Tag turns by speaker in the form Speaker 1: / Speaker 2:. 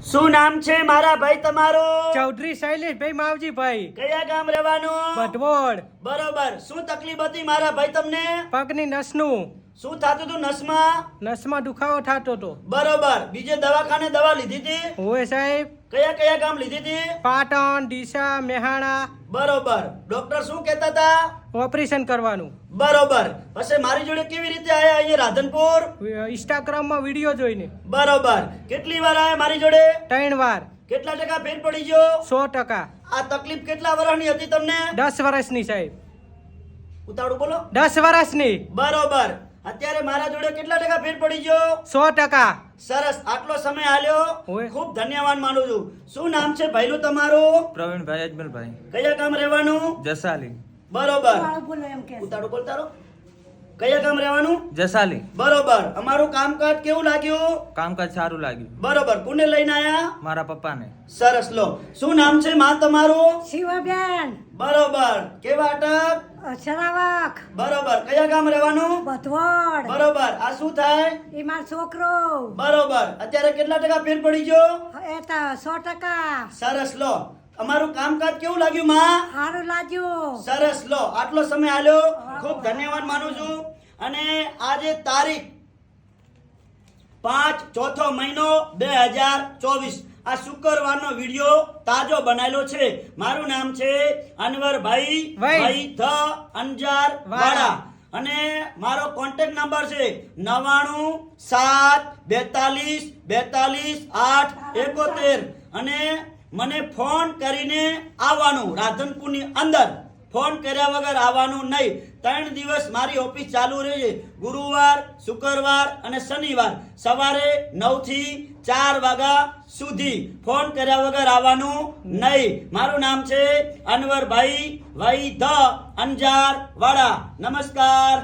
Speaker 1: શું નામ છે મારા ભાઈ તમારું?
Speaker 2: ચૌધરી શૈલેષભાઈ માવજીભાઈ.
Speaker 1: કયા ગામ રહેવાનું?
Speaker 2: ભટવોડ.
Speaker 1: બરોબર. શું તકલીફ હતી મારા ભાઈ તમને?
Speaker 2: પગની નસનું.
Speaker 1: શું થતું હતું નસમાં?
Speaker 2: નસમાં દુખાવો થતો હતો.
Speaker 1: બરોબર. બીજે દવાખાને દવા લીધી હતી?
Speaker 2: હોય સાહેબ.
Speaker 1: કયા કયા ગામ લીધી હતી?
Speaker 2: પાટણ, ડીસા, મેહાણા.
Speaker 1: બરોબર. ડોક્ટર શું કહેતા હતા?
Speaker 2: ઓપરેશન કરવાનું.
Speaker 1: બરોબર. પછી મારી જોડે કેવી રીતે આયા અહીંયા રાધનપુર?
Speaker 2: ઇન્સ્ટાગ્રામમાં વિડીયો જોઈને.
Speaker 1: બરોબર. કેટલી વાર આયા મારી જોડે?
Speaker 2: 3 વાર.
Speaker 1: કેટલા ટકા ફેર પડી ગયો?
Speaker 2: 100%.
Speaker 1: આ તકલીફ કેટલા વર્ષની હતી તમને?
Speaker 2: 10 વર્ષની સાહેબ.
Speaker 1: ઉતાવળું બોલો.
Speaker 2: 10 વર્ષની.
Speaker 1: બરોબર. અત્યારે મારા જોડે કેટલા ટકા ફેર પડી ગયો?
Speaker 2: 100%.
Speaker 1: સરસ. આટલો સમય આલ્યો,
Speaker 2: હોય.
Speaker 1: ખૂબ ધન્યવાદ માનું છું. શું નામ છે ભાઈનું તમારું?
Speaker 3: પ્રવીણભાઈ અજમલભાઈ.
Speaker 1: કયા ગામ રહેવાનું?
Speaker 3: જસાલી.
Speaker 1: બરોબર. ઉતાળો બોલતા રહો. કયા ગામ રહેવાનું?
Speaker 3: જસાલી.
Speaker 1: બરોબર. અમારું કામકાજ કેવું લાગ્યું?
Speaker 3: કામકાજ સારું લાગ્યું.
Speaker 1: બરોબર. કોને લઈને આયા?
Speaker 3: મારા પપ્પાને.
Speaker 1: સરસ. લો. શું નામ છે માં તમારું?
Speaker 4: શિવાબેન
Speaker 1: બરોબર. કેવા અટક?
Speaker 4: સરાવક
Speaker 1: બરોબર. કયા ગામ રહેવાનું?
Speaker 4: ભથવડ
Speaker 1: બરોબર. આ શું થાય?
Speaker 4: એ મારો છોકરો
Speaker 1: બરોબર. અત્યારે કેટલા ટકા ફેર પડી ગયો?
Speaker 4: એ તો 100%.
Speaker 1: સરસ. લો. અમારું કામકાજ કેવું લાગ્યું માં?
Speaker 4: સારું લાગ્યું.
Speaker 1: સરસ. લો. આટલો સમય આલ્યો, ખૂબ ધન્યવાદ માનું છું. અને આજે તારીખ 5 ચોથો મહિનો 2024 આ શુક્રવારનો વિડિયો તાજો બનાવેલો છે. મારું નામ છે અનવરભાઈ ભાઈ ધ અંજાર વાડા અને મારો કોન્ટેક્ટ નંબર છે 9972422871 અને મને ફોન કરીને આવવાનું. રાધનપુરની અંદર ફોન કર્યા વગર આવવાનું નહીં. 3 દિવસ મારી ઓફિસ ચાલુ રહેશે. ગુરુવાર, શુક્રવાર અને શનિવાર સવારે 9 થી 4 વાગ્યા સુધી. ફોન કર્યા વગર આવવાનું નહીં. મારું નામ છે અનવરભાઈ ભાઈ ધ અંજાર વાડા. નમસ્કાર.